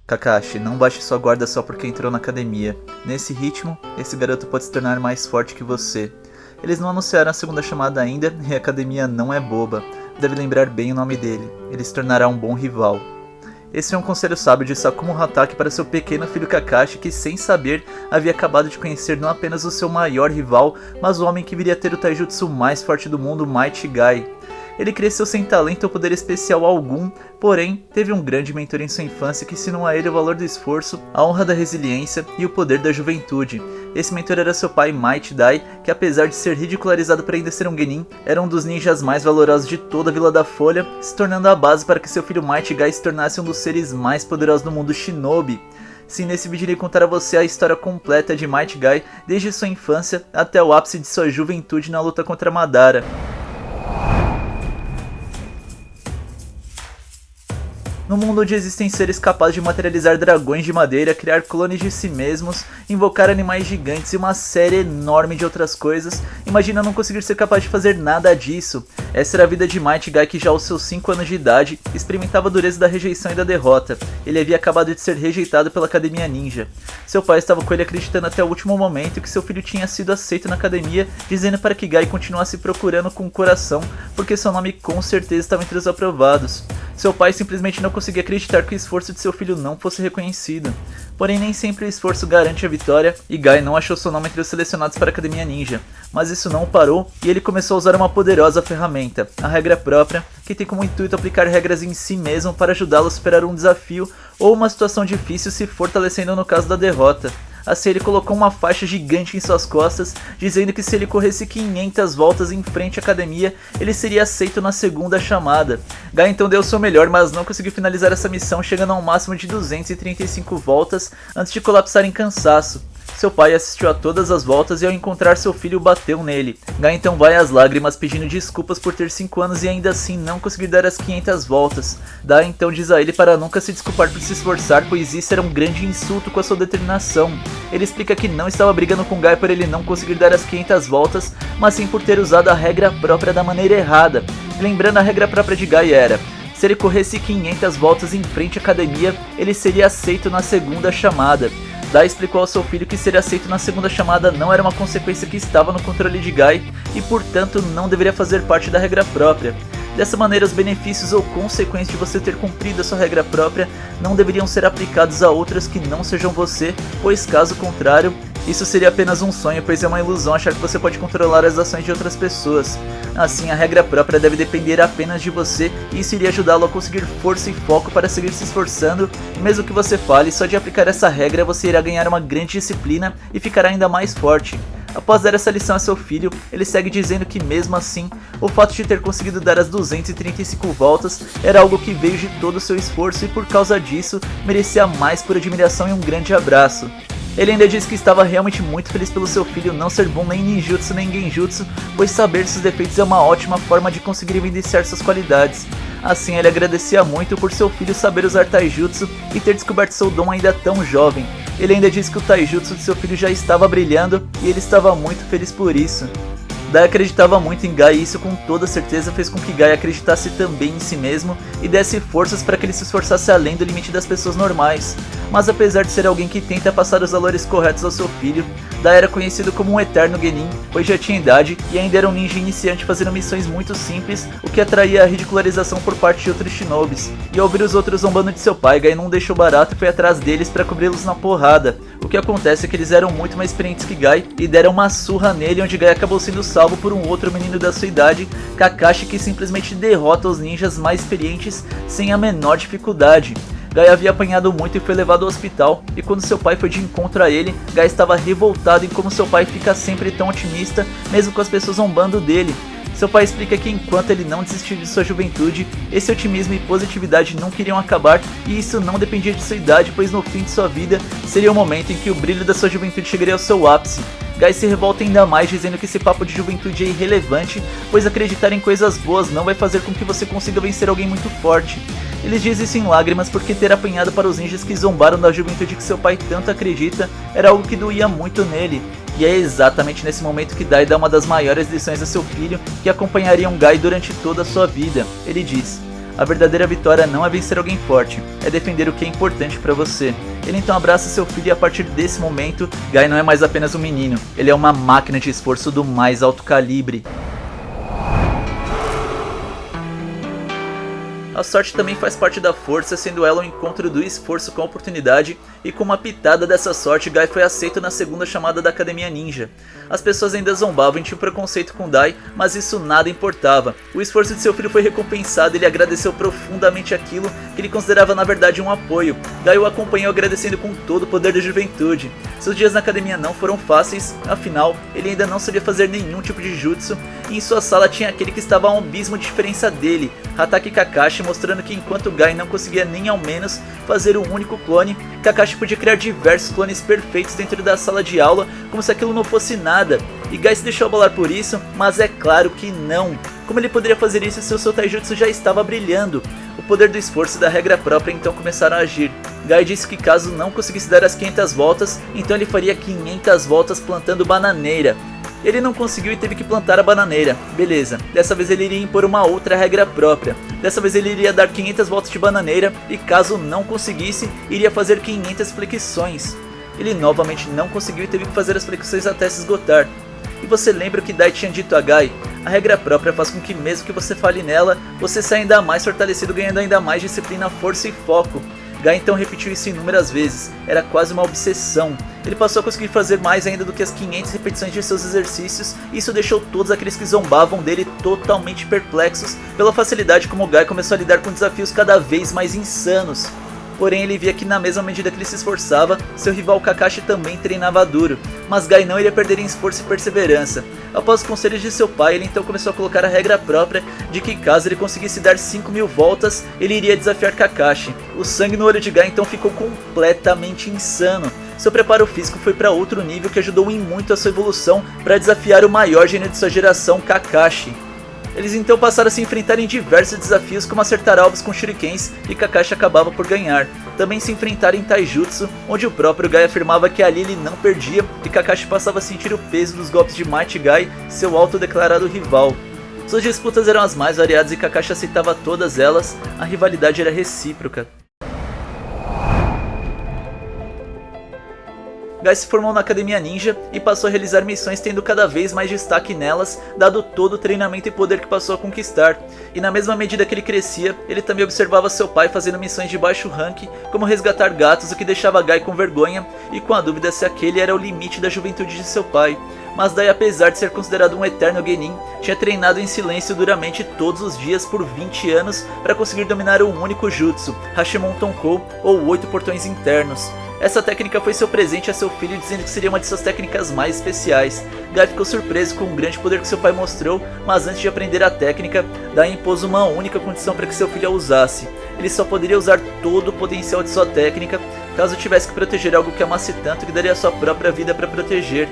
Kakashi, não baixe sua guarda só porque entrou na academia. Nesse ritmo, esse garoto pode se tornar mais forte que você. Eles não anunciaram a segunda chamada ainda e a academia não é boba. Deve lembrar bem o nome dele. Ele se tornará um bom rival. Esse é um conselho sábio de Sakumo Hatake para seu pequeno filho Kakashi, que sem saber havia acabado de conhecer não apenas o seu maior rival, mas o homem que viria a ter o taijutsu mais forte do mundo, Might Guy. Ele cresceu sem talento ou poder especial algum, porém, teve um grande mentor em sua infância que ensinou a ele o valor do esforço, a honra da resiliência e o poder da juventude. Esse mentor era seu pai Might Dai, que apesar de ser ridicularizado por ainda ser um genin, era um dos ninjas mais valorosos de toda a Vila da Folha, se tornando a base para que seu filho Might Guy se tornasse um dos seres mais poderosos do mundo shinobi. Sim, nesse vídeo irei contar a você a história completa de Might Guy, desde sua infância até o ápice de sua juventude na luta contra Madara. No mundo onde existem seres capazes de materializar dragões de madeira, criar clones de si mesmos, invocar animais gigantes e uma série enorme de outras coisas, imagina não conseguir ser capaz de fazer nada disso. Essa era a vida de Might Guy, que já aos seus 5 anos de idade experimentava a dureza da rejeição e da derrota. Ele havia acabado de ser rejeitado pela Academia Ninja. Seu pai estava com ele acreditando até o último momento que seu filho tinha sido aceito na academia, dizendo para que Guy continuasse procurando com o coração, porque seu nome com certeza estava entre os aprovados. Seu pai simplesmente não conseguia acreditar que o esforço de seu filho não fosse reconhecido. Porém, nem sempre o esforço garante a vitória, e Guy não achou seu nome entre os selecionados para a Academia Ninja. Mas isso não o parou, e ele começou a usar uma poderosa ferramenta, a regra própria, que tem como intuito aplicar regras em si mesmo para ajudá-lo a superar um desafio ou uma situação difícil, se fortalecendo no caso da derrota. Assim, ele colocou uma faixa gigante em suas costas, dizendo que se ele corresse 500 voltas em frente à academia, ele seria aceito na segunda chamada. Guy então deu o seu melhor, mas não conseguiu finalizar essa missão, chegando a um máximo de 235 voltas antes de colapsar em cansaço. Seu pai assistiu a todas as voltas e ao encontrar seu filho bateu nele. Guy então vai às lágrimas pedindo desculpas por ter 5 anos e ainda assim não conseguir dar as 500 voltas. Dai então diz a ele para nunca se desculpar por se esforçar, pois isso era um grande insulto com a sua determinação. Ele explica que não estava brigando com Guy por ele não conseguir dar as 500 voltas, mas sim por ter usado a regra própria da maneira errada. Lembrando, a regra própria de Guy era: se ele corresse 500 voltas em frente à academia, ele seria aceito na segunda chamada. Dai explicou ao seu filho que ser aceito na segunda chamada não era uma consequência que estava no controle de Guy e, portanto, não deveria fazer parte da regra própria. Dessa maneira, os benefícios ou consequências de você ter cumprido a sua regra própria não deveriam ser aplicados a outras que não sejam você, pois caso contrário, isso seria apenas um sonho, pois é uma ilusão achar que você pode controlar as ações de outras pessoas. Assim, a regra própria deve depender apenas de você, e isso iria ajudá-lo a conseguir força e foco para seguir se esforçando, e mesmo que você fale, só de aplicar essa regra você irá ganhar uma grande disciplina e ficará ainda mais forte. Após dar essa lição a seu filho, ele segue dizendo que mesmo assim, o fato de ter conseguido dar as 235 voltas era algo que veio de todo o seu esforço e por causa disso, merecia a mais pura admiração e um grande abraço. Ele ainda disse que estava realmente muito feliz pelo seu filho não ser bom nem em ninjutsu nem genjutsu, pois saber seus defeitos é uma ótima forma de conseguir evidenciar suas qualidades. Assim, ele agradecia muito por seu filho saber usar taijutsu e ter descoberto seu dom ainda tão jovem. Ele ainda disse que o taijutsu de seu filho já estava brilhando e ele estava muito feliz por isso. Dai acreditava muito em Guy e isso com toda certeza fez com que Guy acreditasse também em si mesmo e desse forças para que ele se esforçasse além do limite das pessoas normais. Mas apesar de ser alguém que tenta passar os valores corretos ao seu filho, Dai era conhecido como um eterno genin, pois já tinha idade e ainda era um ninja iniciante fazendo missões muito simples, o que atraía a ridicularização por parte de outros shinobis. E ao ver os outros zombando de seu pai, Guy não deixou barato e foi atrás deles para cobri-los na porrada. O que acontece é que eles eram muito mais experientes que Guy e deram uma surra nele, onde Guy acabou sendo salvo por um outro menino da sua idade, Kakashi, que simplesmente derrota os ninjas mais experientes sem a menor dificuldade. Guy havia apanhado muito e foi levado ao hospital, e quando seu pai foi de encontro a ele, Guy estava revoltado em como seu pai fica sempre tão otimista, mesmo com as pessoas zombando dele. Seu pai explica que enquanto ele não desistiu de sua juventude, esse otimismo e positividade nunca iriam acabar, e isso não dependia de sua idade, pois no fim de sua vida seria o momento em que o brilho da sua juventude chegaria ao seu ápice. Guy se revolta ainda mais, dizendo que esse papo de juventude é irrelevante, pois acreditar em coisas boas não vai fazer com que você consiga vencer alguém muito forte. Eles dizem isso em lágrimas porque ter apanhado para os ninjas que zombaram da juventude que seu pai tanto acredita era algo que doía muito nele. E é exatamente nesse momento que Dai dá uma das maiores lições a seu filho, que acompanhariam Guy durante toda a sua vida. Ele diz: A verdadeira vitória não é vencer alguém forte, é defender o que é importante para você. Ele então abraça seu filho e a partir desse momento, Guy não é mais apenas um menino, ele é uma máquina de esforço do mais alto calibre. A sorte também faz parte da força, sendo ela o encontro do esforço com a oportunidade, e com uma pitada dessa sorte, Guy foi aceito na segunda chamada da Academia Ninja. As pessoas ainda zombavam e tinham preconceito com Dai, mas isso nada importava. O esforço de seu filho foi recompensado e ele agradeceu profundamente aquilo que ele considerava na verdade um apoio. Guy o acompanhou agradecendo com todo o poder da juventude. Seus dias na academia não foram fáceis, afinal, ele ainda não sabia fazer nenhum tipo de jutsu, e em sua sala tinha aquele que estava a um abismo de diferença dele, Hatake Kakashi, mostrando que enquanto Guy não conseguia nem ao menos fazer um único clone, Kakashi podia criar diversos clones perfeitos dentro da sala de aula, como se aquilo não fosse nada, e Guy se deixou abalar por isso, mas é claro que não. Como ele poderia fazer isso se o seu taijutsu já estava brilhando? O poder do esforço e da regra própria então começaram a agir. Guy disse que caso não conseguisse dar as 500 voltas, então ele faria 500 voltas plantando bananeira. Ele não conseguiu e teve que plantar a bananeira. Beleza, dessa vez ele iria impor uma outra regra própria. Dessa vez ele iria dar 500 voltas de bananeira e caso não conseguisse, iria fazer 500 flexões. Ele novamente não conseguiu e teve que fazer as flexões até se esgotar. E você lembra o que Dai tinha dito a Guy? A regra própria faz com que mesmo que você falhe nela, você saia ainda mais fortalecido, ganhando ainda mais disciplina, força e foco. Guy então repetiu isso inúmeras vezes, era quase uma obsessão. Ele passou a conseguir fazer mais ainda do que as 500 repetições de seus exercícios, e isso deixou todos aqueles que zombavam dele totalmente perplexos pela facilidade como Guy começou a lidar com desafios cada vez mais insanos. Porém ele via que na mesma medida que ele se esforçava, seu rival Kakashi também treinava duro, mas Guy não iria perder em esforço e perseverança. Após os conselhos de seu pai, ele então começou a colocar a regra própria de que caso ele conseguisse dar 5.000 voltas, ele iria desafiar Kakashi. O sangue no olho de Guy então ficou completamente insano. Seu preparo físico foi para outro nível que ajudou em muito a sua evolução para desafiar o maior gênio de sua geração, Kakashi. Eles então passaram a se enfrentar em diversos desafios como acertar alvos com shurikens e Kakashi acabava por ganhar. Também se enfrentaram em taijutsu, onde o próprio Guy afirmava que ali ele não perdia e Kakashi passava a sentir o peso dos golpes de Mighty Guy, seu autodeclarado rival. Suas disputas eram as mais variadas e Kakashi aceitava todas elas, a rivalidade era recíproca. Guy se formou na Academia Ninja e passou a realizar missões tendo cada vez mais destaque nelas, dado todo o treinamento e poder que passou a conquistar. E na mesma medida que ele crescia, ele também observava seu pai fazendo missões de baixo rank, como resgatar gatos, o que deixava Guy com vergonha e com a dúvida se aquele era o limite da juventude de seu pai. Mas Dai, apesar de ser considerado um eterno genin, tinha treinado em silêncio duramente todos os dias por 20 anos para conseguir dominar um único jutsu, Hashimon Tonkou, ou 8 portões internos. Essa técnica foi seu presente a seu filho, dizendo que seria uma de suas técnicas mais especiais. Guy ficou surpreso com o grande poder que seu pai mostrou, mas antes de aprender a técnica, Dai impôs uma única condição para que seu filho a usasse. Ele só poderia usar todo o potencial de sua técnica, caso tivesse que proteger algo que amasse tanto que daria sua própria vida para proteger.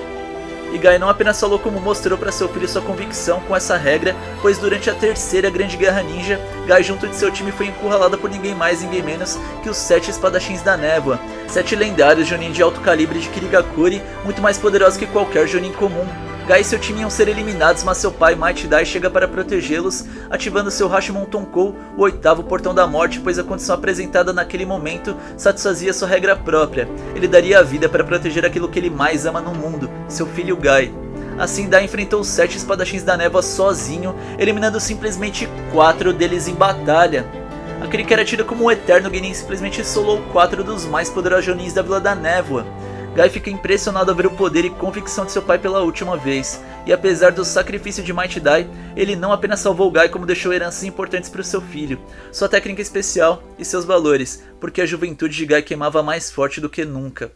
E Guy não apenas falou como mostrou para seu filho sua convicção com essa regra, pois durante a terceira grande guerra ninja, Guy junto de seu time foi encurralado por ninguém mais ninguém menos que os 7 espadachins da névoa, 7 lendários Jonin de alto calibre de Kirigakuri, muito mais poderosos que qualquer Jonin comum. Guy e seu time iam ser eliminados, mas seu pai Mighty Dai chega para protegê-los, ativando seu Hashimon Tonkou, o 8º portão da morte, pois a condição apresentada naquele momento satisfazia sua regra própria. Ele daria a vida para proteger aquilo que ele mais ama no mundo, seu filho Guy. Assim, Dai enfrentou os 7 espadachins da névoa sozinho, eliminando simplesmente 4 deles em batalha. Aquele que era tido como o eterno genin simplesmente solou 4 dos mais poderosos Jonins da Vila da Névoa. Guy fica impressionado ao ver o poder e convicção de seu pai pela última vez, e apesar do sacrifício de Mighty Dai, ele não apenas salvou Guy como deixou heranças importantes para o seu filho, sua técnica especial e seus valores, porque a juventude de Guy queimava mais forte do que nunca.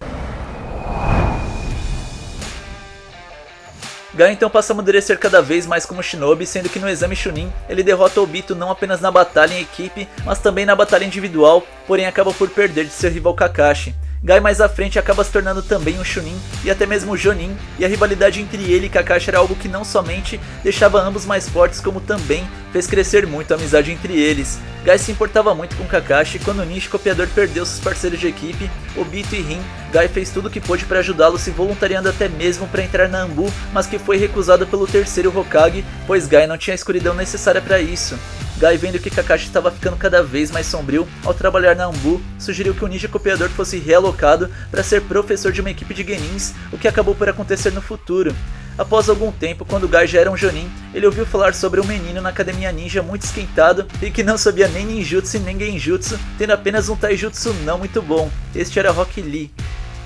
Guy então passa a amadurecer cada vez mais como shinobi, sendo que no exame Chunin ele derrota Obito não apenas na batalha em equipe, mas também na batalha individual, porém acaba por perder de seu rival Kakashi. Guy mais à frente acaba se tornando também um Chunin e até mesmo Jonin, e a rivalidade entre ele e Kakashi era algo que não somente deixava ambos mais fortes, como também fez crescer muito a amizade entre eles. Guy se importava muito com Kakashi, e quando Nishi copiador perdeu seus parceiros de equipe, Obito e Rin, Guy fez tudo o que pôde para ajudá-lo, se voluntariando até mesmo para entrar na Anbu, mas que foi recusado pelo terceiro Hokage, pois Guy não tinha a escuridão necessária para isso. Guy, vendo que Kakashi estava ficando cada vez mais sombrio ao trabalhar na Anbu, sugeriu que o ninja copiador fosse realocado para ser professor de uma equipe de genins, o que acabou por acontecer no futuro. Após algum tempo, quando Guy já era um jonin, ele ouviu falar sobre um menino na academia ninja muito esquentado e que não sabia nem ninjutsu nem genjutsu, tendo apenas um taijutsu não muito bom. Este era Rock Lee.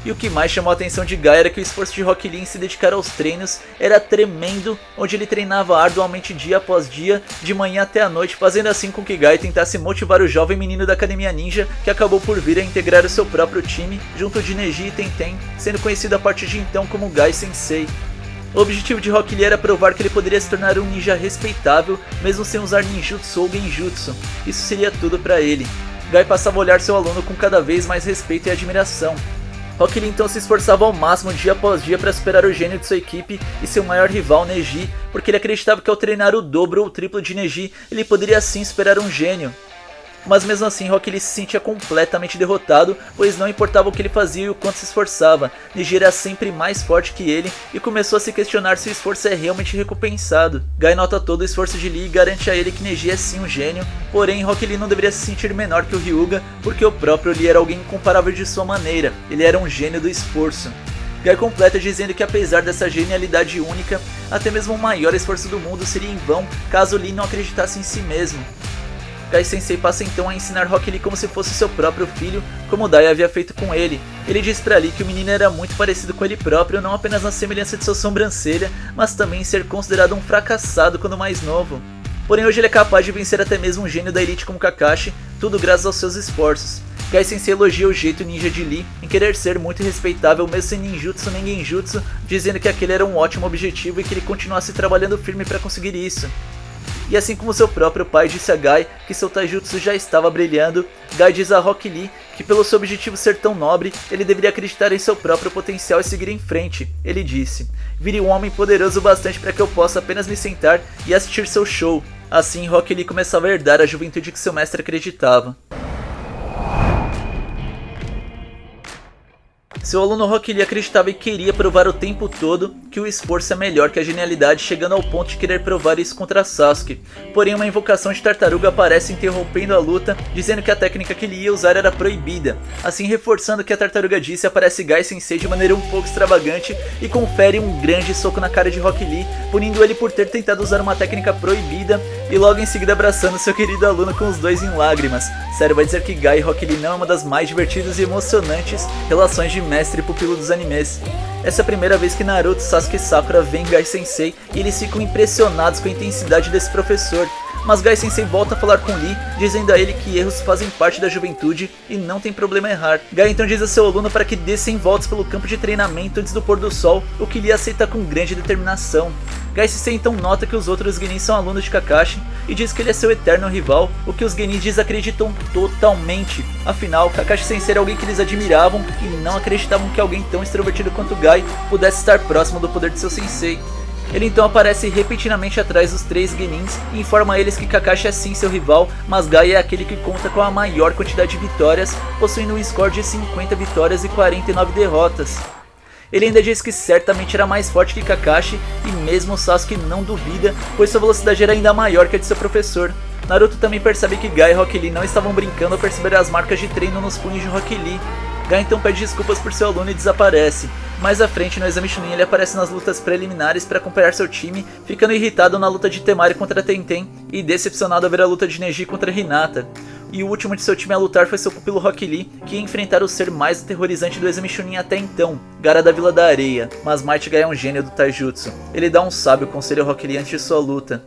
E o que mais chamou a atenção de Guy era que o esforço de Rock Lee em se dedicar aos treinos era tremendo, onde ele treinava arduamente dia após dia, de manhã até a noite, fazendo assim com que Guy tentasse motivar o jovem menino da academia ninja, que acabou por vir a integrar o seu próprio time, junto de Neji e Tenten, sendo conhecido a partir de então como Guy Sensei. O objetivo de Rock Lee era provar que ele poderia se tornar um ninja respeitável, mesmo sem usar ninjutsu ou genjutsu. Isso seria tudo para ele. Guy passava a olhar seu aluno com cada vez mais respeito e admiração. Rock Lee então se esforçava ao máximo dia após dia para superar o gênio de sua equipe e seu maior rival Neji, porque ele acreditava que ao treinar o dobro ou o triplo de Neji, ele poderia sim superar um gênio. Mas mesmo assim, Rock Lee se sentia completamente derrotado, pois não importava o que ele fazia e o quanto se esforçava, Neji era sempre mais forte que ele e começou a se questionar se o esforço é realmente recompensado. Guy nota todo o esforço de Lee e garante a ele que Neji é sim um gênio, porém Rock Lee não deveria se sentir menor que o Hyuga, porque o próprio Lee era alguém incomparável de sua maneira, ele era um gênio do esforço. Guy completa dizendo que apesar dessa genialidade única, até mesmo o maior esforço do mundo seria em vão caso Lee não acreditasse em si mesmo. Guy Sensei passa então a ensinar Rock Lee como se fosse seu próprio filho, como Dai havia feito com ele. Ele diz pra Lee que o menino era muito parecido com ele próprio, não apenas na semelhança de sua sobrancelha, mas também em ser considerado um fracassado quando mais novo. Porém hoje ele é capaz de vencer até mesmo um gênio da elite como Kakashi, tudo graças aos seus esforços. Guy Sensei elogia o jeito ninja de Lee em querer ser muito respeitável mesmo sem ninjutsu nem genjutsu, dizendo que aquele era um ótimo objetivo e que ele continuasse trabalhando firme para conseguir isso. E assim como seu próprio pai disse a Guy que seu taijutsu já estava brilhando, Guy diz a Rock Lee que pelo seu objetivo ser tão nobre, ele deveria acreditar em seu próprio potencial e seguir em frente. Ele disse: "Vire um homem poderoso bastante para que eu possa apenas me sentar e assistir seu show." Assim, Rock Lee começava a herdar a juventude que seu mestre acreditava. Seu aluno Rock Lee acreditava e queria provar o tempo todo que o esforço é melhor que a genialidade, chegando ao ponto de querer provar isso contra Sasuke. Porém, uma invocação de tartaruga aparece interrompendo a luta, dizendo que a técnica que ele ia usar era proibida. Assim, reforçando o que a tartaruga disse, aparece Guy Sensei de maneira um pouco extravagante e confere um grande soco na cara de Rock Lee, punindo ele por ter tentado usar uma técnica proibida e logo em seguida abraçando seu querido aluno com os dois em lágrimas. Sério, vai dizer que Guy e Rock Lee não é uma das mais divertidas e emocionantes relações de mestre e pupilo dos animes. Essa é a primeira vez que Naruto, Sasuke e Sakura veem Guy Sensei e eles ficam impressionados com a intensidade desse professor. Mas Guy Sensei volta a falar com Lee, dizendo a ele que erros fazem parte da juventude e não tem problema errar. Guy então diz a seu aluno para que dê 100 voltas pelo campo de treinamento antes do pôr do sol, o que Lee aceita com grande determinação. Guy Sensei então nota que os outros genins são alunos de Kakashi e diz que ele é seu eterno rival, o que os genins desacreditam totalmente. Afinal, Kakashi Sensei era alguém que eles admiravam e não acreditavam que alguém tão extrovertido quanto Guy pudesse estar próximo do poder de seu sensei. Ele então aparece repentinamente atrás dos três genins e informa a eles que Kakashi é sim seu rival, mas Guy é aquele que conta com a maior quantidade de vitórias, possuindo um score de 50 vitórias e 49 derrotas. Ele ainda diz que certamente era mais forte que Kakashi e mesmo Sasuke não duvida, pois sua velocidade era ainda maior que a de seu professor. Naruto também percebe que Guy e Rock Lee não estavam brincando ao perceber as marcas de treino nos punhos de Rock Lee. Guy então pede desculpas por seu aluno e desaparece. Mais à frente no exame Chunin ele aparece nas lutas preliminares para acompanhar seu time, ficando irritado na luta de Temari contra Tenten e decepcionado ao ver a luta de Neji contra Hinata. E o último de seu time a lutar foi seu pupilo Rock Lee, que ia enfrentar o ser mais aterrorizante do exame Chunin até então, Gaara da Vila da Areia. Mas Might Guy é um gênio do taijutsu. Ele dá um sábio conselho ao Rock Lee antes de sua luta.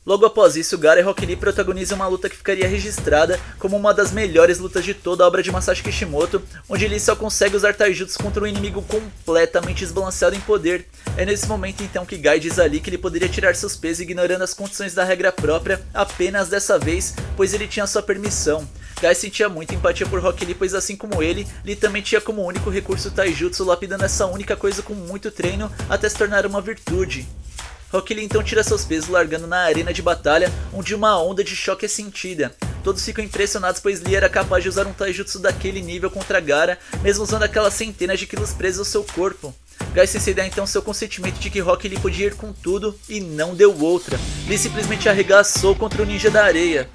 Logo após isso, Gaara e Rock Lee protagonizam uma luta que ficaria registrada como uma das melhores lutas de toda a obra de Masashi Kishimoto, onde Lee só consegue usar taijutsu contra um inimigo completamente desbalanceado em poder. É nesse momento então que Guy diz a Lee que ele poderia tirar seus pesos ignorando as condições da regra própria apenas dessa vez, pois ele tinha sua permissão. Guy sentia muita empatia por Rock Lee, pois assim como ele, Lee também tinha como único recurso o taijutsu, lapidando essa única coisa com muito treino até se tornar uma virtude. Rock Lee então tira seus pesos largando na arena de batalha, onde uma onda de choque é sentida. Todos ficam impressionados pois Lee era capaz de usar um taijutsu daquele nível contra Gaara, mesmo usando aquelas centenas de quilos presos ao seu corpo. Gai Sensei dá então seu consentimento de que Rock Lee podia ir com tudo e não deu outra. Lee simplesmente arregaçou contra o ninja da areia.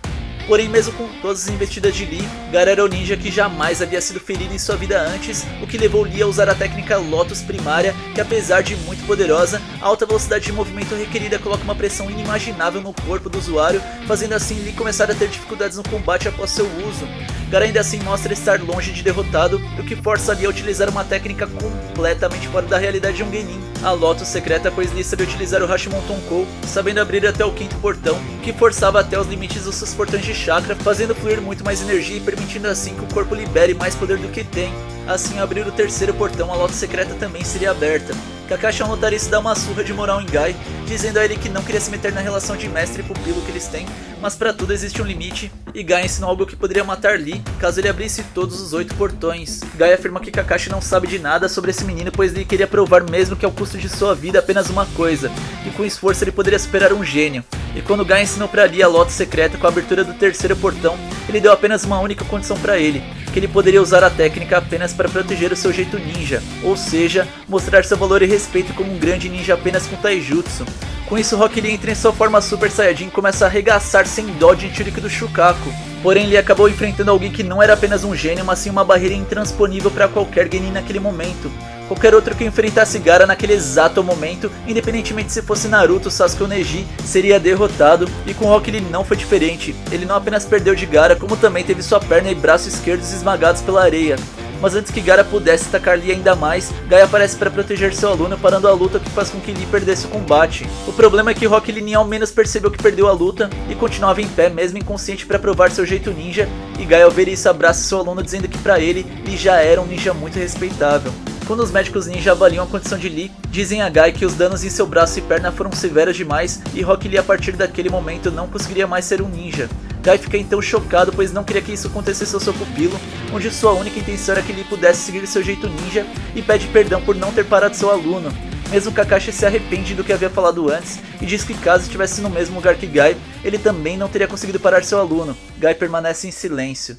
Porém, mesmo com todas as investidas de Lee, Gaara era o ninja que jamais havia sido ferido em sua vida antes, o que levou Lee a usar a técnica Lotus primária, que apesar de muito poderosa, a alta velocidade de movimento requerida coloca uma pressão inimaginável no corpo do usuário, fazendo assim Lee começar a ter dificuldades no combate após seu uso. Gaara ainda assim mostra estar longe de derrotado, o que força Lee a utilizar uma técnica completamente fora da realidade de um genin. A Lotus secreta pois Lee sabia utilizar o Hashimon Tonkou, sabendo abrir até o 5º portão, que forçava até os limites dos seus portões de chakra, fazendo fluir muito mais energia e permitindo assim que o corpo libere mais poder do que tem. Assim, ao abrir o 3º portão, a Lotus secreta também seria aberta. Kakashi ao notar isso dá uma surra de moral em Gai, dizendo a ele que não queria se meter na relação de mestre e pupilo que eles têm, mas para tudo existe um limite, e Gai ensinou algo que poderia matar Lee caso ele abrisse todos os 8 portões. Gai afirma que Kakashi não sabe de nada sobre esse menino, pois Lee queria provar mesmo que ao custo de sua vida apenas uma coisa, que com esforço ele poderia superar um gênio. E quando Gai ensinou para Lee a Lotus secreta com a abertura do 3º portão, ele deu apenas uma única condição para ele, que ele poderia usar a técnica apenas para proteger o seu jeito ninja, ou seja, mostrar seu valor e respeito como um grande ninja apenas com taijutsu. Com isso, Rock Lee entra em sua forma Super Saiyajin e começa a arregaçar sem dó de Jinchuriki do Shukaku. Porém, Lee acabou enfrentando alguém que não era apenas um gênio, mas sim uma barreira intransponível para qualquer genin naquele momento. Qualquer outro que enfrentasse Gaara naquele exato momento, independentemente se fosse Naruto, Sasuke ou Neji, seria derrotado, e com Rock Lee não foi diferente. Ele não apenas perdeu de Gaara, como também teve sua perna e braço esquerdos esmagados pela areia. Mas antes que Gaara pudesse atacar Lee ainda mais, Gai aparece para proteger seu aluno, parando a luta, que faz com que Lee perdesse o combate. O problema é que Rock Lee nem ao menos percebeu que perdeu a luta e continuava em pé, mesmo inconsciente, para provar seu jeito ninja, e Gai ao ver isso abraça seu aluno dizendo que para ele, Lee já era um ninja muito respeitável. Quando os médicos ninja avaliam a condição de Lee, dizem a Gai que os danos em seu braço e perna foram severos demais e Rock Lee a partir daquele momento não conseguiria mais ser um ninja. Gai fica então chocado, pois não queria que isso acontecesse ao seu pupilo, onde sua única intenção era que Lee pudesse seguir seu jeito ninja, e pede perdão por não ter parado seu aluno. Mesmo Kakashi se arrepende do que havia falado antes e diz que caso estivesse no mesmo lugar que Gai, ele também não teria conseguido parar seu aluno. Gai permanece em silêncio.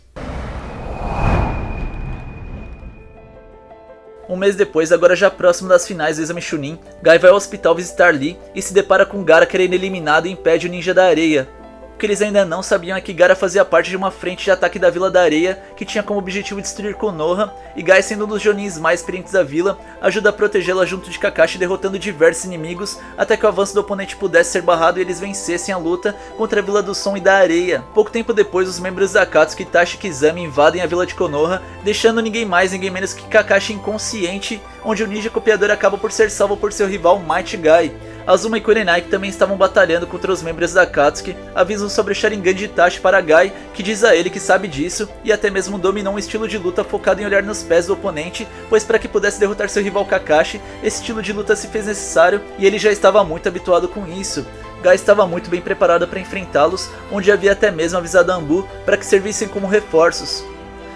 Um mês depois, agora já próximo das finais do exame Chunin, Gai vai ao hospital visitar Lee e se depara com Gaara querendo eliminado e impede o ninja da areia. O que eles ainda não sabiam é que Gaara fazia parte de uma frente de ataque da Vila da Areia, que tinha como objetivo destruir Konoha, e Gai, sendo um dos Jonins mais experientes da vila, ajuda a protegê-la junto de Kakashi, derrotando diversos inimigos, até que o avanço do oponente pudesse ser barrado e eles vencessem a luta contra a Vila do Som e da Areia. Pouco tempo depois, os membros da Akatsuki, Itachi e Kizami invadem a Vila de Konoha, deixando ninguém mais ninguém menos que Kakashi inconsciente, onde o ninja copiador acaba por ser salvo por seu rival Might Guy. Azuma e Kurenai, que também estavam batalhando contra os membros da Akatsuki, avisam sobre o Sharingan de Itachi para Gai, que diz a ele que sabe disso e até mesmo dominou um estilo de luta focado em olhar nos pés do oponente, pois para que pudesse derrotar seu rival Kakashi, esse estilo de luta se fez necessário e ele já estava muito habituado com isso. Gai estava muito bem preparado para enfrentá-los, onde havia até mesmo avisado a Anbu para que servissem como reforços.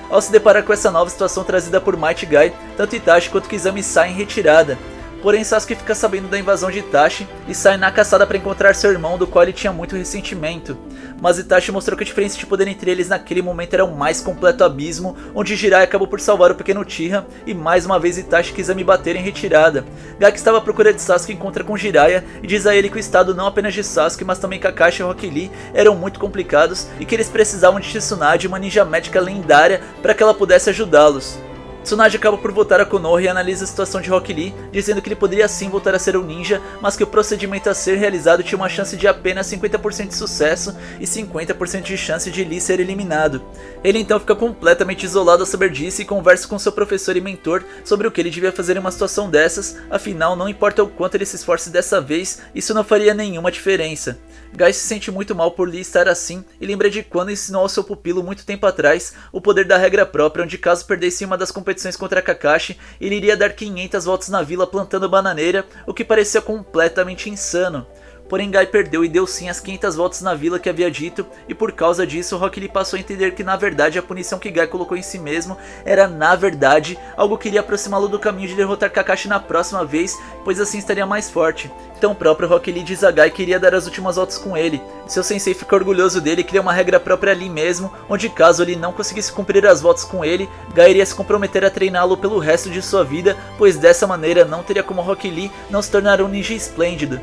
Ao se deparar com essa nova situação trazida por Might Guy, tanto Itachi quanto Kizami saem em retirada. Porém, Sasuke fica sabendo da invasão de Itachi e sai na caçada para encontrar seu irmão, do qual ele tinha muito ressentimento. Mas Itachi mostrou que a diferença de poder entre eles naquele momento era o mais completo abismo, onde Jiraiya acabou por salvar o pequeno Uchiha e mais uma vez Itachi quis me bater em retirada. Gai, que estava à procura de Sasuke, encontra com Jiraiya e diz a ele que o estado não apenas de Sasuke, mas também Kakashi e Rock Lee eram muito complicados e que eles precisavam de Tsunade, uma ninja médica lendária, para que ela pudesse ajudá-los. Tsunade acaba por voltar a Konoha e analisa a situação de Rock Lee, dizendo que ele poderia sim voltar a ser um ninja, mas que o procedimento a ser realizado tinha uma chance de apenas 50% de sucesso e 50% de chance de Lee ser eliminado. Ele então fica completamente isolado ao saber disso e conversa com seu professor e mentor sobre o que ele devia fazer em uma situação dessas, afinal não importa o quanto ele se esforce dessa vez, isso não faria nenhuma diferença. Gai se sente muito mal por Lee estar assim e lembra de quando ensinou ao seu pupilo muito tempo atrás o poder da regra própria, onde caso perdesse uma das competições contra Kakashi, ele iria dar 500 voltas na vila plantando bananeira, o que parecia completamente insano. Porém Guy perdeu e deu sim as 500 voltas na vila que havia dito, e por causa disso Rock Lee passou a entender que na verdade a punição que Guy colocou em si mesmo era na verdade algo que iria aproximá-lo do caminho de derrotar Kakashi na próxima vez, pois assim estaria mais forte. Então o próprio Rock Lee diz a Guy que iria dar as últimas voltas com ele. Seu sensei fica orgulhoso dele e cria uma regra própria ali mesmo, onde caso ele não conseguisse cumprir as voltas com ele, Guy iria se comprometer a treiná-lo pelo resto de sua vida, pois dessa maneira não teria como Rock Lee não se tornar um ninja esplêndido.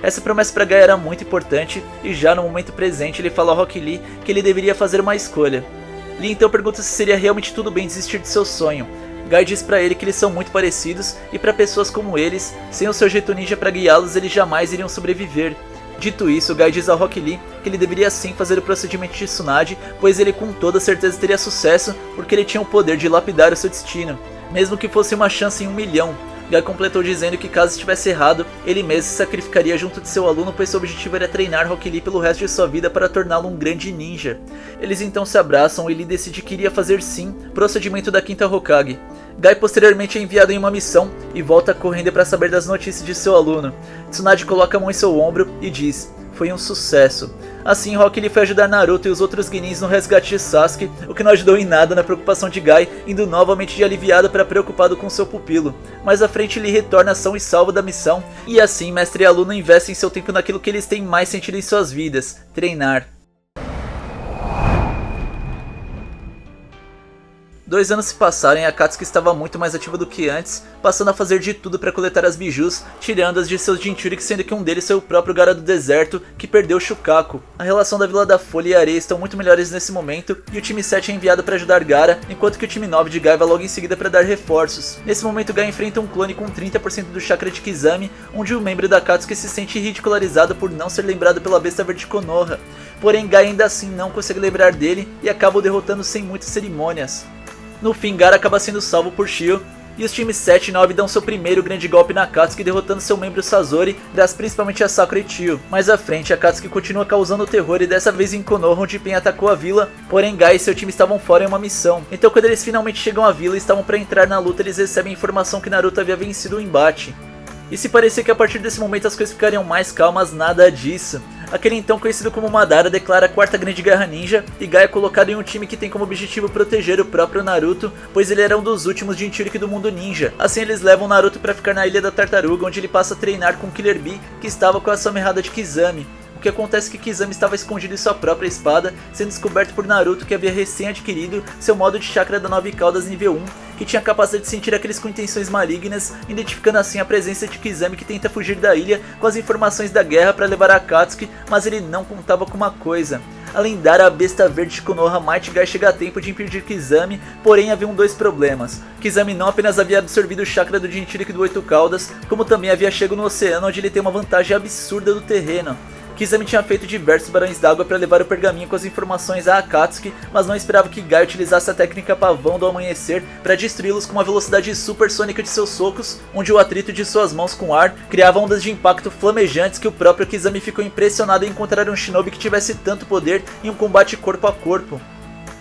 Essa promessa para Guy era muito importante, e já no momento presente ele fala a Rock Lee que ele deveria fazer uma escolha. Lee então pergunta se seria realmente tudo bem desistir de seu sonho. Guy diz para ele que eles são muito parecidos, e para pessoas como eles, sem o seu jeito ninja para guiá-los, eles jamais iriam sobreviver. Dito isso, Guy diz a Rock Lee que ele deveria sim fazer o procedimento de Tsunade, pois ele com toda certeza teria sucesso, porque ele tinha o poder de lapidar o seu destino, mesmo que fosse uma chance em 1 milhão. Guy completou dizendo que caso estivesse errado, ele mesmo se sacrificaria junto de seu aluno, pois seu objetivo era treinar Rock Lee pelo resto de sua vida para torná-lo um grande ninja. Eles então se abraçam e Lee decide que iria fazer sim o procedimento da quinta Hokage. Guy posteriormente é enviado em uma missão e volta correndo para saber das notícias de seu aluno. Tsunade coloca a mão em seu ombro e diz: "Foi um sucesso." Assim, Rock Lee foi ajudar Naruto e os outros Genins no resgate de Sasuke, o que não ajudou em nada na preocupação de Guy, indo novamente de aliviado para preocupado com seu pupilo. Mais à frente, Lee retorna são e salvo da missão, e assim mestre e aluno investem seu tempo naquilo que eles têm mais sentido em suas vidas: treinar. 2 anos se passaram e Akatsuki estava muito mais ativa do que antes, passando a fazer de tudo para coletar as bijus, tirando-as de seus Jinchuriki, sendo que um deles foi o próprio Gaara do Deserto, que perdeu Shukaku. A relação da Vila da Folha e Areia estão muito melhores nesse momento, e o time 7 é enviado para ajudar Gaara, enquanto que o time 9 de Guy vai logo em seguida para dar reforços. Nesse momento Guy enfrenta um clone com 30% do chakra de Kizami, onde um membro da Akatsuki se sente ridicularizado por não ser lembrado pela besta verde Konoha. Porém Guy ainda assim não consegue lembrar dele, e acaba o derrotando sem muitas cerimônias. No fim, Gaara acaba sendo salvo por Shio, e os times 7 e 9 dão seu primeiro grande golpe na Akatsuki, derrotando seu membro Sasori, graças principalmente a Sakura e Tio. Mais à frente, a Akatsuki continua causando terror, e dessa vez em Konoha, onde Pen atacou a vila, porém Guy e seu time estavam fora em uma missão. Então quando eles finalmente chegam à vila e estavam para entrar na luta, eles recebem a informação que Naruto havia vencido o embate. E se parecia que a partir desse momento as coisas ficariam mais calmas, nada disso. Aquele então conhecido como Madara declara a quarta grande guerra ninja, e Guy é colocado em um time que tem como objetivo proteger o próprio Naruto, pois ele era um dos últimos Jinchuriki do mundo ninja. Assim eles levam Naruto para ficar na Ilha da Tartaruga, onde ele passa a treinar com Killer Bee, que estava com a sua errada de Kizami. O que acontece é que Kizami estava escondido em sua própria espada, sendo descoberto por Naruto, que havia recém adquirido seu modo de chakra da 9 caudas nível 1, que tinha a capacidade de sentir aqueles com intenções malignas, identificando assim a presença de Kizami, que tenta fugir da ilha com as informações da guerra para levar a Akatsuki, mas ele não contava com uma coisa. A lendária besta verde de Konoha Might Guy chega a tempo de impedir Kizami, porém haviam 2 problemas. Kizami não apenas havia absorvido o chakra do Jinchuriki do 8 caudas, como também havia chegado no oceano, onde ele tem uma vantagem absurda do terreno. Kizami tinha feito diversos barões d'água para levar o pergaminho com as informações a Akatsuki, mas não esperava que Guy utilizasse a técnica pavão do amanhecer para destruí-los com uma velocidade supersônica de seus socos, onde o atrito de suas mãos com o ar criava ondas de impacto flamejantes que o próprio Kizami ficou impressionado em encontrar um shinobi que tivesse tanto poder em um combate corpo a corpo.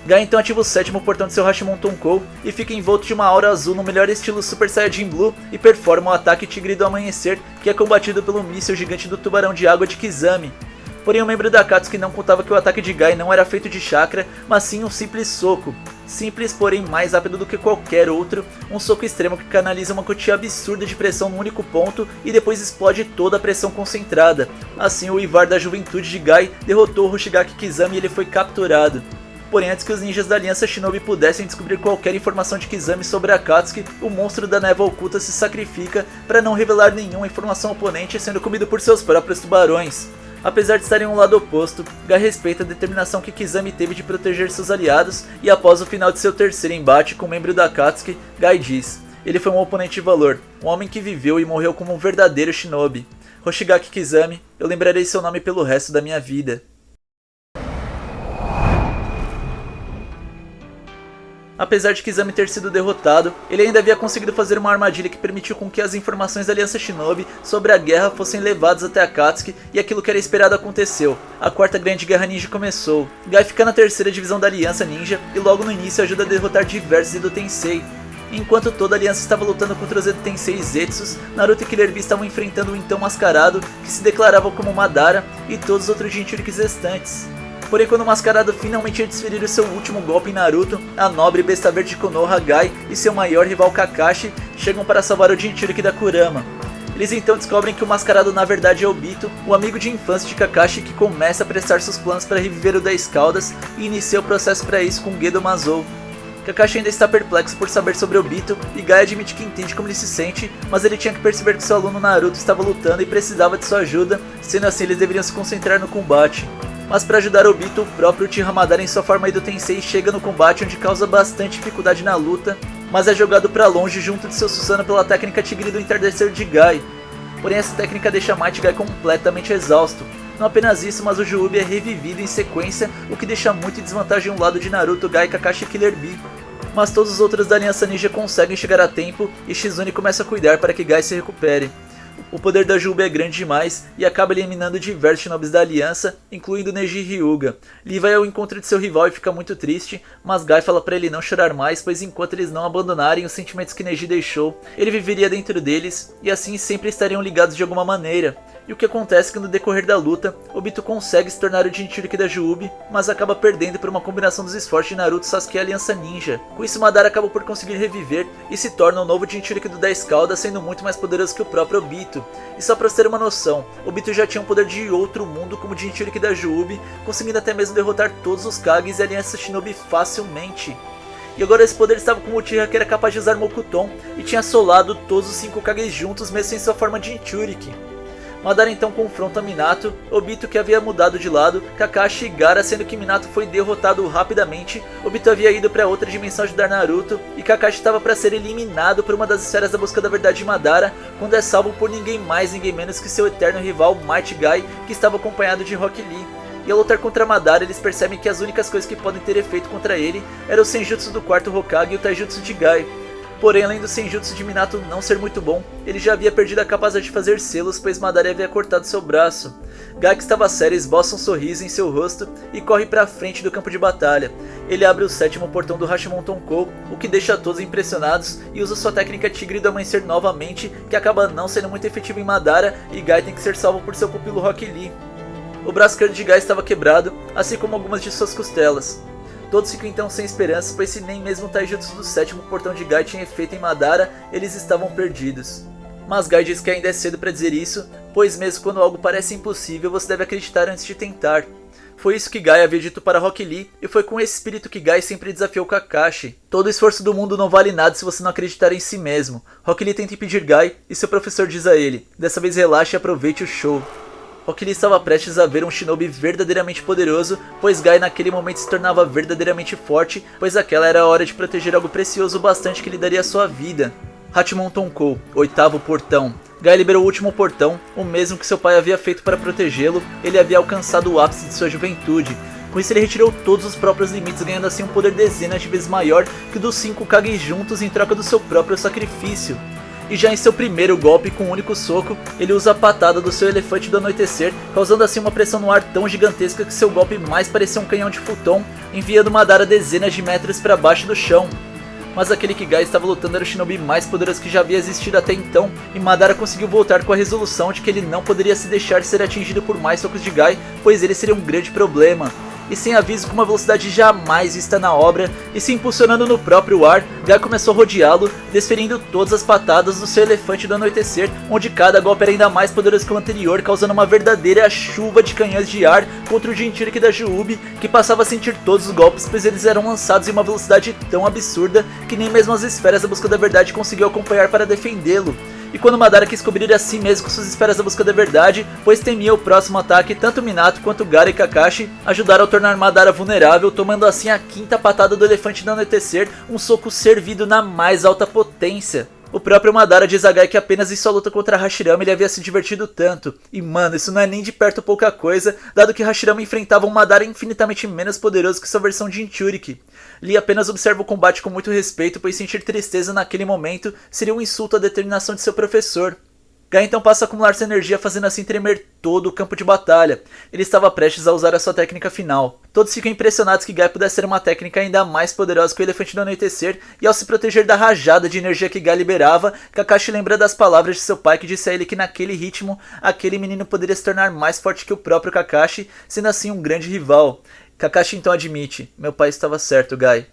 Guy então ativa o 7º portão de seu Hashimon Tonkou e fica envolto de uma aura azul no melhor estilo Super Saiyajin Blue e performa o ataque Tigre do Amanhecer, que é combatido pelo míssil gigante do tubarão de água de Kizami. Porém o membro da Akatsuki não contava que o ataque de Guy não era feito de chakra, mas sim um simples soco. Simples, porém mais rápido do que qualquer outro, um soco extremo que canaliza uma quantia absurda de pressão num único ponto e depois explode toda a pressão concentrada. Assim o Ivar da juventude de Guy derrotou o Hoshigaki Kizami e ele foi capturado. Porém, antes que os ninjas da Aliança Shinobi pudessem descobrir qualquer informação de Kizami sobre a Akatsuki, o monstro da névoa oculta se sacrifica para não revelar nenhuma informação ao oponente, sendo comido por seus próprios tubarões. Apesar de estarem em um lado oposto, Guy respeita a determinação que Kizami teve de proteger seus aliados, e após o final de seu terceiro embate com um membro da Akatsuki, Guy diz: ele foi um oponente de valor, um homem que viveu e morreu como um verdadeiro shinobi. Hoshigaki Kizami, eu lembrarei seu nome pelo resto da minha vida. Apesar de Kizami ter sido derrotado, ele ainda havia conseguido fazer uma armadilha que permitiu com que as informações da Aliança Shinobi sobre a guerra fossem levadas até Akatsuki, e aquilo que era esperado aconteceu. A quarta grande guerra ninja começou. Guy fica na terceira divisão da Aliança Ninja e logo no início ajuda a derrotar diversos Edo Tensei. Enquanto toda a aliança estava lutando contra os Edo Tensei e Zetsus, Naruto e Killer Bee estavam enfrentando o então mascarado, que se declarava como Madara, e todos os outros Jinchurikis restantes. Porém, quando o mascarado finalmente ia desferir o seu último golpe em Naruto, a nobre besta verde Konoha Gai e seu maior rival Kakashi chegam para salvar o Jinchuriki da Kurama. Eles então descobrem que o mascarado na verdade é Obito, o amigo de infância de Kakashi, que começa a prestar seus planos para reviver o 10 Caudas e inicia o processo para isso com Gedo Mazou. Kakashi ainda está perplexo por saber sobre Obito e Gai admite que entende como ele se sente, mas ele tinha que perceber que seu aluno Naruto estava lutando e precisava de sua ajuda, sendo assim eles deveriam se concentrar no combate. Mas para ajudar Obito, o próprio Uchiha Madara em sua forma Edo Tensei chega no combate, onde causa bastante dificuldade na luta, mas é jogado para longe junto de seu Susanoo pela técnica Tigre do Entardecer de Gai. Porém essa técnica deixa Might Gai completamente exausto. Não apenas isso, mas o Juubi é revivido em sequência, o que deixa muito em desvantagem um lado de Naruto, Gai, Kakashi e Killer Bee. Mas todos os outros da Aliança Ninja conseguem chegar a tempo e Shizune começa a cuidar para que Gai se recupere. O poder da Juubi é grande demais e acaba eliminando diversos shinobis da aliança, incluindo Neji Hyuga. Lee vai ao encontro de seu rival e fica muito triste, mas Gai fala para ele não chorar mais, pois enquanto eles não abandonarem os sentimentos que Neji deixou, ele viveria dentro deles e assim sempre estariam ligados de alguma maneira. E o que acontece é que no decorrer da luta, Obito consegue se tornar o Jinchuriki da Juubi, mas acaba perdendo por uma combinação dos esforços de Naruto, Sasuke e Aliança Ninja. Com isso, Madara acaba por conseguir reviver e se torna o novo Jinchuriki do 10 Caudas, sendo muito mais poderoso que o próprio Obito. E só pra você ter uma noção, Obito já tinha um poder de outro mundo como Jinchuriki da Juubi, conseguindo até mesmo derrotar todos os Kages e Aliança Shinobi facilmente. E agora esse poder estava com o Uchiha, que era capaz de usar Mokuton e tinha assolado todos os 5 Kages juntos, mesmo sem sua forma Jinchuriki. Madara então confronta Minato, Obito que havia mudado de lado, Kakashi e Gaara, sendo que Minato foi derrotado rapidamente, Obito havia ido para outra dimensão ajudar Naruto e Kakashi estava para ser eliminado por uma das esferas da busca da verdade de Madara, quando é salvo por ninguém mais ninguém menos que seu eterno rival Might Gai, que estava acompanhado de Rock Lee. E ao lutar contra Madara, eles percebem que as únicas coisas que podem ter efeito contra ele eram o Senjutsu do quarto Hokage e o Taijutsu de Gai. Porém, além do Senjutsu de Minato não ser muito bom, ele já havia perdido a capacidade de fazer selos, pois Madara havia cortado seu braço. Gai, que estava sério, esboça um sorriso em seu rosto e corre para a frente do campo de batalha. Ele abre o 7º portão do Hashimon Tonkou, o que deixa todos impressionados, e usa sua técnica Tigre do Amanhecer novamente, que acaba não sendo muito efetiva em Madara, e Gai tem que ser salvo por seu pupilo Rock Lee. O braço esquerdo de Gai estava quebrado, assim como algumas de suas costelas. Todos ficam então sem esperança, pois se nem mesmo o Taijutsu do 7º portão de Gai tinha efeito em Madara, eles estavam perdidos. Mas Gai diz que ainda é cedo para dizer isso, pois mesmo quando algo parece impossível, você deve acreditar antes de tentar. Foi isso que Gai havia dito para Rock Lee, e foi com esse espírito que Gai sempre desafiou Kakashi. Todo o esforço do mundo não vale nada se você não acreditar em si mesmo. Rock Lee tenta impedir Gai, e seu professor diz a ele, dessa vez relaxe e aproveite o show. Rock Lee estava prestes a ver um shinobi verdadeiramente poderoso, pois Gai naquele momento se tornava verdadeiramente forte, pois aquela era a hora de proteger algo precioso bastante que lhe daria sua vida. Hachimon Tonkou, 8º portão. Gai liberou o último portão, o mesmo que seu pai havia feito para protegê-lo. Ele havia alcançado o ápice de sua juventude. Com isso ele retirou todos os próprios limites, ganhando assim um poder dezenas de vezes maior que o dos 5 Kages juntos em troca do seu próprio sacrifício. E já em seu primeiro golpe, com um único soco, ele usa a patada do seu elefante do anoitecer, causando assim uma pressão no ar tão gigantesca que seu golpe mais parecia um canhão de futon, enviando Madara dezenas de metros para baixo do chão. Mas aquele que Gai estava lutando era o shinobi mais poderoso que já havia existido até então, e Madara conseguiu voltar com a resolução de que ele não poderia se deixar ser atingido por mais socos de Gai, pois ele seria um grande problema. E sem aviso, com uma velocidade jamais vista na obra, e se impulsionando no próprio ar, Gai começou a rodeá-lo, desferindo todas as patadas do seu elefante do anoitecer, onde cada golpe era ainda mais poderoso que o anterior, causando uma verdadeira chuva de canhões de ar contra o Jinchuriki da Juubi, que passava a sentir todos os golpes, pois eles eram lançados em uma velocidade tão absurda que nem mesmo as esferas da busca da verdade conseguiu acompanhar para defendê-lo. E quando Madara quis cobrir a si mesmo com suas esferas da busca da verdade, pois temia o próximo ataque, tanto Minato quanto Gaara e Kakashi ajudaram a tornar Madara vulnerável, tomando assim a 5ª patada do elefante do anoitecer, um soco servido na mais alta potência. O próprio Madara diz a Gai que apenas em sua luta contra Hashirama ele havia se divertido tanto. E mano, isso não é nem de perto pouca coisa, dado que Hashirama enfrentava um Madara infinitamente menos poderoso que sua versão de Jinchuriki. Lee apenas observa o combate com muito respeito, pois sentir tristeza naquele momento seria um insulto à determinação de seu professor. Gai então passa a acumular sua energia, fazendo assim tremer todo o campo de batalha. Ele estava prestes a usar a sua técnica final. Todos ficam impressionados que Gai pudesse ser uma técnica ainda mais poderosa que o Elefante do Anoitecer, e ao se proteger da rajada de energia que Gai liberava, Kakashi lembra das palavras de seu pai que disse a ele que naquele ritmo, aquele menino poderia se tornar mais forte que o próprio Kakashi, sendo assim um grande rival. Kakashi então admite: meu pai estava certo, Gai.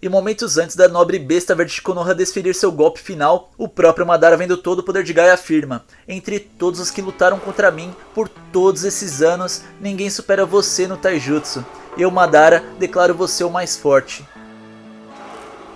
E momentos antes da nobre besta verde de Konoha desferir seu golpe final, o próprio Madara, vendo todo o poder de Gai, afirma: entre todos os que lutaram contra mim por todos esses anos, ninguém supera você no Taijutsu. Eu, Madara, declaro você o mais forte.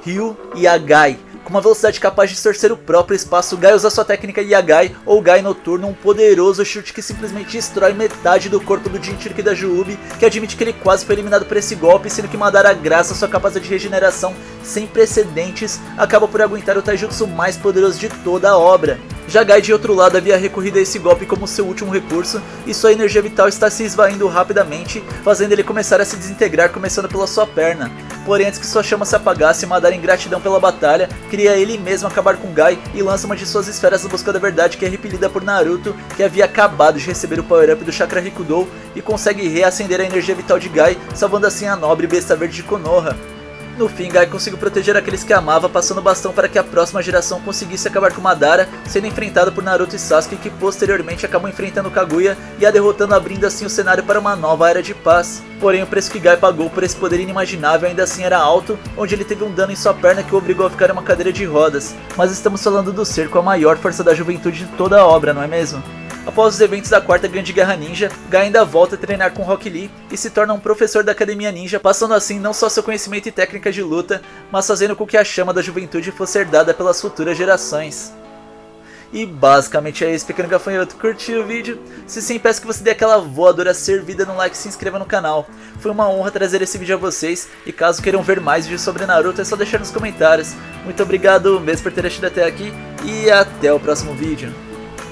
Ryu Yagai. Com uma velocidade capaz de distorcer o próprio espaço, Gai usa sua técnica Yagai, ou Gai Noturno, um poderoso chute que simplesmente destrói metade do corpo do Jinchuriki da Juubi, que admite que ele quase foi eliminado por esse golpe, sendo que Madara, graças à sua capacidade de regeneração sem precedentes, acaba por aguentar o taijutsu mais poderoso de toda a obra. Já Gai, de outro lado, havia recorrido a esse golpe como seu último recurso, e sua energia vital está se esvaindo rapidamente, fazendo ele começar a se desintegrar, começando pela sua perna. Porém, antes que sua chama se apagasse, Madara, em gratidão pela batalha, queria ele mesmo acabar com Gai e lança uma de suas esferas na busca da verdade, que é repelida por Naruto, que havia acabado de receber o power-up do Chakra Rikudou, e consegue reacender a energia vital de Gai, salvando assim a nobre besta verde de Konoha. No fim, Gai conseguiu proteger aqueles que amava, passando o bastão para que a próxima geração conseguisse acabar com Madara, sendo enfrentado por Naruto e Sasuke, que posteriormente acabam enfrentando Kaguya e a derrotando, abrindo assim o cenário para uma nova era de paz. Porém, o preço que Gai pagou por esse poder inimaginável ainda assim era alto, onde ele teve um dano em sua perna que o obrigou a ficar em uma cadeira de rodas. Mas estamos falando do ser com a maior força da juventude de toda a obra, não é mesmo? Após os eventos da quarta grande guerra ninja, Gai ainda volta a treinar com Rock Lee e se torna um professor da academia ninja, passando assim não só seu conhecimento e técnica de luta, mas fazendo com que a chama da juventude fosse herdada pelas futuras gerações. E basicamente é isso, pequeno gafanhoto. Curtiu o vídeo? Se sim, peço que você dê aquela voadora servida no like e se inscreva no canal. Foi uma honra trazer esse vídeo a vocês, e caso queiram ver mais vídeos sobre Naruto é só deixar nos comentários. Muito obrigado mesmo por ter assistido até aqui, e até o próximo vídeo.